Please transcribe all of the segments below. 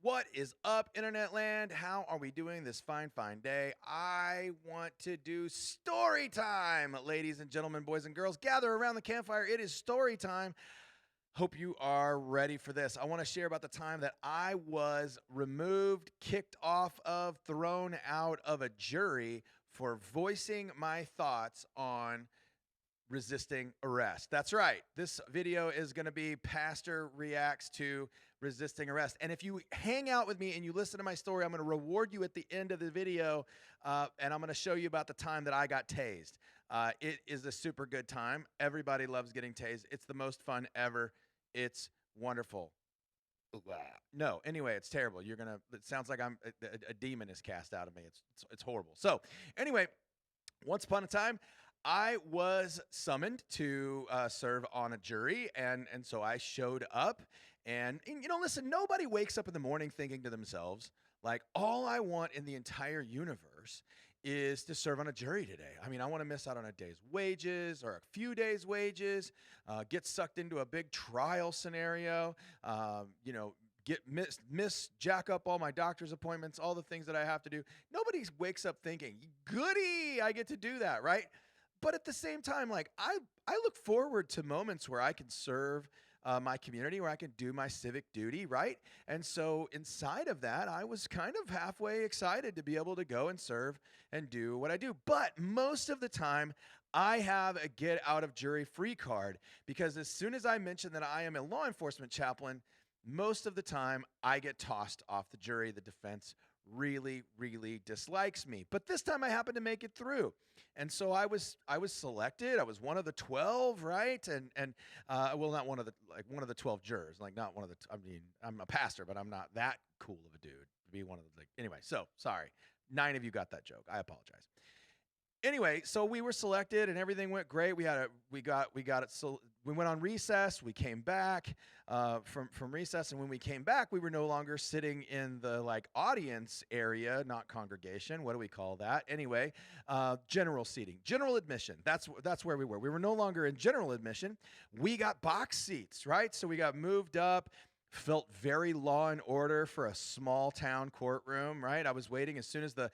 What is up, Internet Land? How are we doing this fine, fine day? I want to do story time. Ladies and gentlemen, boys and girls, gather around the campfire. It is story time. Hope you are ready for this. I want to share about the time that I was removed, kicked off of, thrown out of a jury for voicing my thoughts on resisting arrest. That's right. This video is going to be Pastor reacts to resisting arrest. And if you hang out with me and you listen to my story, I'm going to reward you at the end of the video, and I'm going to show you about the time that I got tased. It is a super good time. Everybody loves getting tased. It's the most fun ever. It's wonderful. No, anyway, it's terrible. It sounds like a demon is cast out of me. It's horrible. So anyway, once upon a time, I was summoned to serve on a jury, and so I showed up. And listen, nobody wakes up in the morning thinking to themselves, like, all I want in the entire universe is to serve on a jury today. I mean, I want to miss out on a day's wages or a few days' wages, get sucked into a big trial scenario, jack up all my doctor's appointments, all the things that I have to do. Nobody wakes up thinking, goody, I get to do that, right? But at the same time, like I look forward to moments where I can serve my community, where I can do my civic duty, right? And so inside of that, I was kind of halfway excited to be able to go and serve and do what I do. But most of the time, I have a get out of jury free card, because as soon as I mention that I am a law enforcement chaplain, most of the time I get tossed off the jury. The defense really, really dislikes me. But this time I happened to make it through. And so I was selected. I was one of the 12, right? And well, not one of the 12 jurors, like not one of the, I mean, I'm a pastor, but I'm not that cool of a dude to be one of the, anyway, so sorry. 9 of you got that joke. I apologize. Anyway, so we were selected and everything went great. We got it. So we went on recess. We came back from recess, and when we came back, we were no longer sitting in the audience area, not congregation. What do we call that? Anyway, general seating, general admission. That's where we were. We were no longer in general admission. We got box seats, right? So we got moved up. Felt very law and order for a small town courtroom, right? I was waiting as soon as the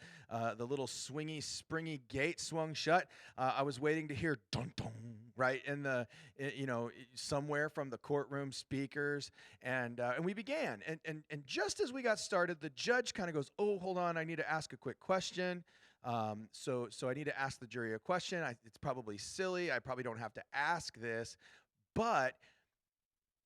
little swingy, springy gate swung shut. I was waiting to hear dun dun, right, somewhere from the courtroom speakers, and we began. And just as we got started, the judge kind of goes, "Oh, hold on, I need to ask a quick question." So I need to ask the jury a question. It's probably silly. I probably don't have to ask this,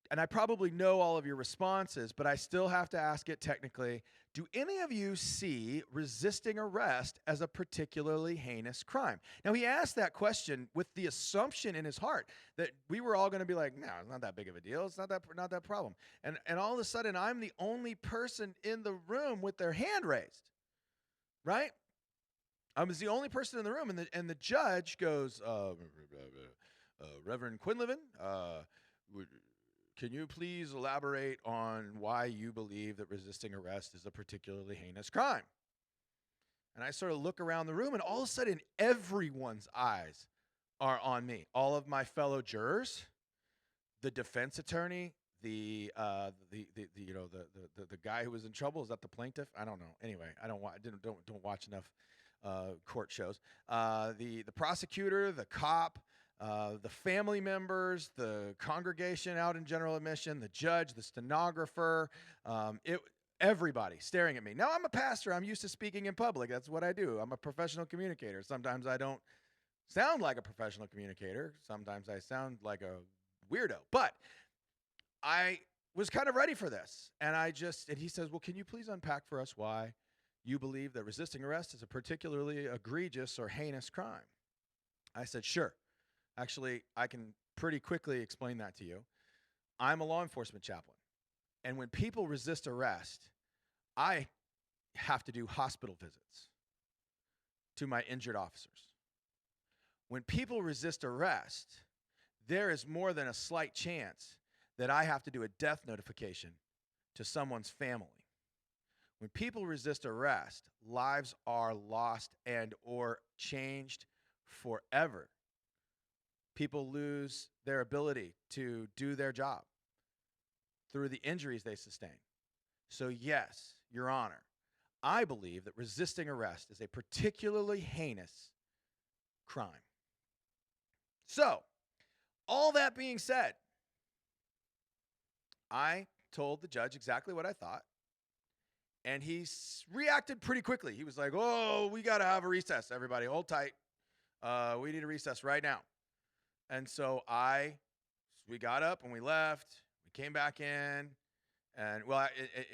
and I probably know all of your responses, but I still have to ask it technically. Do any of you see resisting arrest as a particularly heinous crime? Now, he asked that question with the assumption in his heart that we were all going to be like, no, it's not that big of a deal. It's not that problem. And all of a sudden, I'm the only person in the room with their hand raised, right? I was the only person in the room, and the judge goes, Reverend Quinlivan, can you please elaborate on why you believe that resisting arrest is a particularly heinous crime? And I sort of look around the room, and all of a sudden, everyone's eyes are on me. All of my fellow jurors, the defense attorney, the guy who was in trouble. Is that the plaintiff? I don't know. Anyway, I don't watch enough court shows. The prosecutor, the cop. The family members, the congregation out in general admission, the judge, the stenographer, everybody staring at me. Now, I'm a pastor. I'm used to speaking in public. That's what I do. I'm a professional communicator. Sometimes I don't sound like a professional communicator. Sometimes I sound like a weirdo. But I was kind of ready for this. And he says, well, can you please unpack for us why you believe that resisting arrest is a particularly egregious or heinous crime? I said, sure. Actually, I can pretty quickly explain that to you. I'm a law enforcement chaplain. And when people resist arrest, I have to do hospital visits to my injured officers. When people resist arrest, there is more than a slight chance that I have to do a death notification to someone's family. When people resist arrest, lives are lost and or changed forever. People lose their ability to do their job through the injuries they sustain. So, yes, Your Honor, I believe that resisting arrest is a particularly heinous crime. So, all that being said, I told the judge exactly what I thought, and he reacted pretty quickly. He was like, "Oh, we got to have a recess, everybody. Hold tight. We need a recess right now." And so we got up and we left. We came back in, and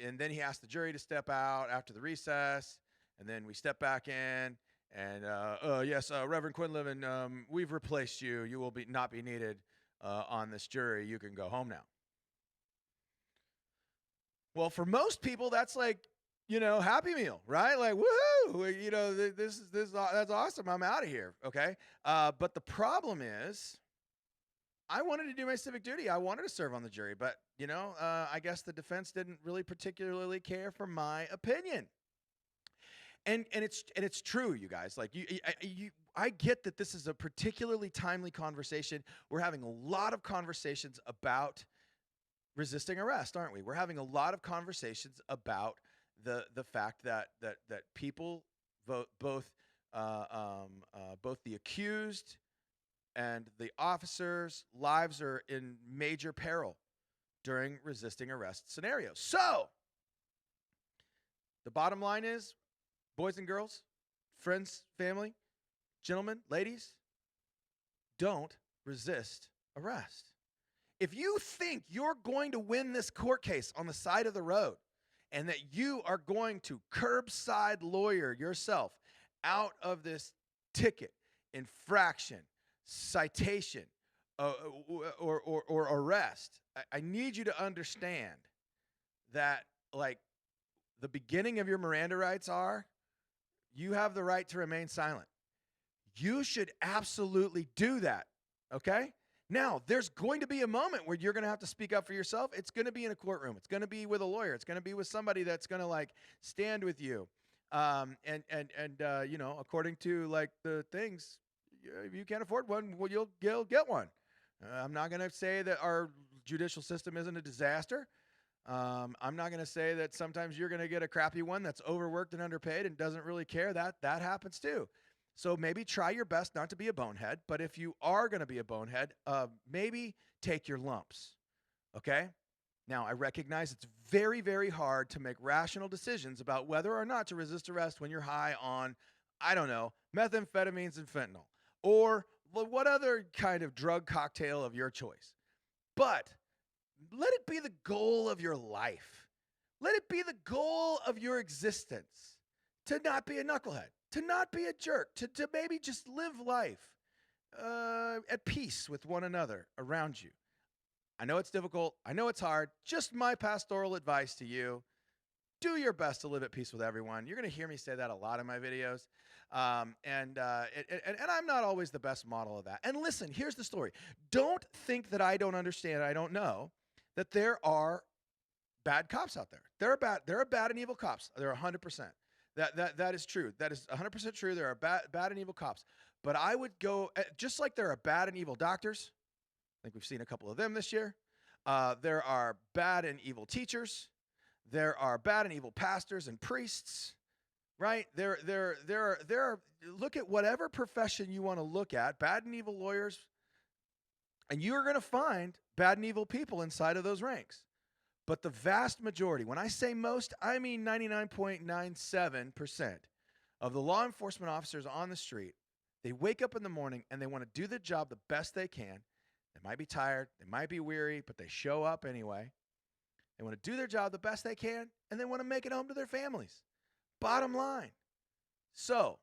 and then he asked the jury to step out after the recess, and then we stepped back in. And yes, Reverend Quinlivan, we've replaced you. You will not be needed on this jury. You can go home now. Well, for most people, that's like, Happy Meal, right? Like, woohoo! That's awesome. I'm out of here. Okay. But the problem is, I wanted to do my civic duty. I wanted to serve on the jury, but I guess the defense didn't really particularly care for my opinion. And it's true, you guys. Like I get that this is a particularly timely conversation. We're having a lot of conversations about resisting arrest, aren't we? We're having a lot of conversations about the fact that people both the accused and the officers' lives are in major peril during resisting arrest scenarios. So the bottom line is, boys and girls, friends, family, gentlemen, ladies, don't resist arrest. If you think you're going to win this court case on the side of the road and that you are going to curbside lawyer yourself out of this ticket, infraction, citation, or arrest, I need you to understand that, like, the beginning of your Miranda rights are, you have the right to remain silent. You should absolutely do that, okay? Now, there's going to be a moment where you're going to have to speak up for yourself. It's going to be in a courtroom. It's going to be with a lawyer. It's going to be with somebody that's going to, like, stand with you. According to, like, the things, if you can't afford one, well, you'll get one. I'm not going to say that our judicial system isn't a disaster. I'm not going to say that sometimes you're going to get a crappy one that's overworked and underpaid and doesn't really care. That happens too. So maybe try your best not to be a bonehead, but if you are going to be a bonehead, maybe take your lumps, okay? Now, I recognize it's very, very hard to make rational decisions about whether or not to resist arrest when you're high on, I don't know, methamphetamines and fentanyl, or what other kind of drug cocktail of your choice. But let it be the goal of your life. Let it be the goal of your existence to not be a knucklehead, to not be a jerk, to maybe just live life at peace with one another around you. I know it's difficult. I know it's hard. Just my pastoral advice to you. Do your best to live at peace with everyone. You're going to hear me say that a lot in my videos. And I'm not always the best model of that. And listen, here's the story. Don't think that I don't understand, I don't know, that there are bad cops out there. There are bad and evil cops. There are 100%. That is true. That is 100% true. There are bad and evil cops. But I would go, just like there are bad and evil doctors. I think we've seen a couple of them this year. There are bad and evil teachers. There are bad and evil pastors and priests, right? There are, look at whatever profession you want to look at, bad and evil lawyers, and you are going to find bad and evil people inside of those ranks. But the vast majority, when I say most, I mean 99.97% of the law enforcement officers on the street, they wake up in the morning and they want to do the job the best they can. They might be tired, they might be weary, but they show up anyway. They want to do their job the best they can, and they want to make it home to their families. Bottom line. So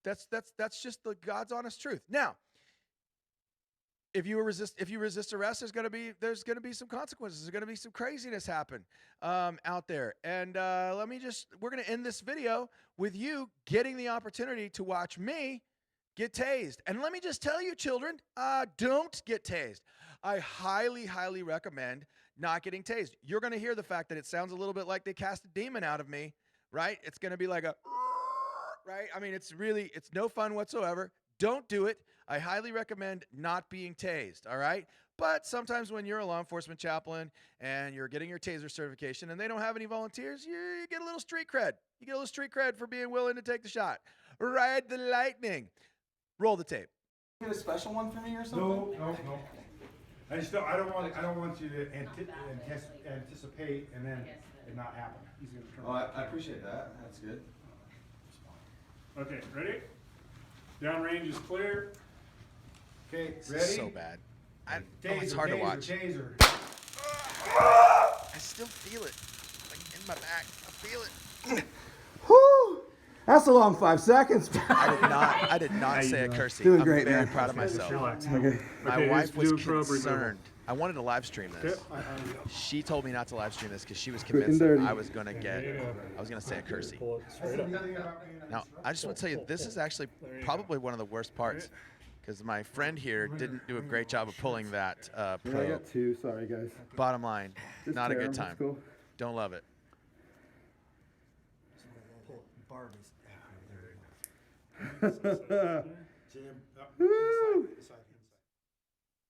that's just the God's honest truth. Now, if you resist arrest, there's gonna be some consequences. There's gonna be some craziness happen out there. And we're gonna end this video with you getting the opportunity to watch me get tased. And let me just tell you, children, don't get tased. I highly, highly recommend not getting tased. You're gonna hear the fact that it sounds a little bit like they cast a demon out of me, right? It's gonna be like a right. I mean, it's no fun whatsoever. Don't do it. I highly recommend not being tased, all right? But sometimes when you're a law enforcement chaplain and you're getting your taser certification and they don't have any volunteers, you get a little street cred. You get a little street cred for being willing to take the shot. Ride the lightning. Roll the tape. Get a special one for me or something? No. I don't want you to anticipate and then it not happen. He's gonna turn. Oh, I appreciate that. That's good. Okay, ready? Downrange is clear. Okay, This ready? is so bad. It's Taser, hard to taser, watch. Taser. I still feel it. Like in my back. I feel it. Whew! That's a long 5 seconds. I did not say a curse. Doing I'm great, very man. proud of myself. Okay. My wife was concerned. I wanted to live stream this. Okay. She told me not to live stream this because she was convinced that I was gonna say a cursey. Now, I just want to tell you, this is actually probably one of the worst parts because my friend here didn't do a great job of pulling that I probe. got 2, sorry guys. Bottom line, Just not a tear good 'em, time. let's go. Don't love it. Woo!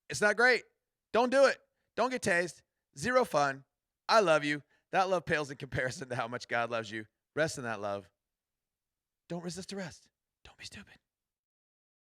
It's not great. Don't do it. Don't get tased. Zero fun. I love you. That love pales in comparison to how much God loves you. Rest in that love. Don't resist arrest. Don't be stupid.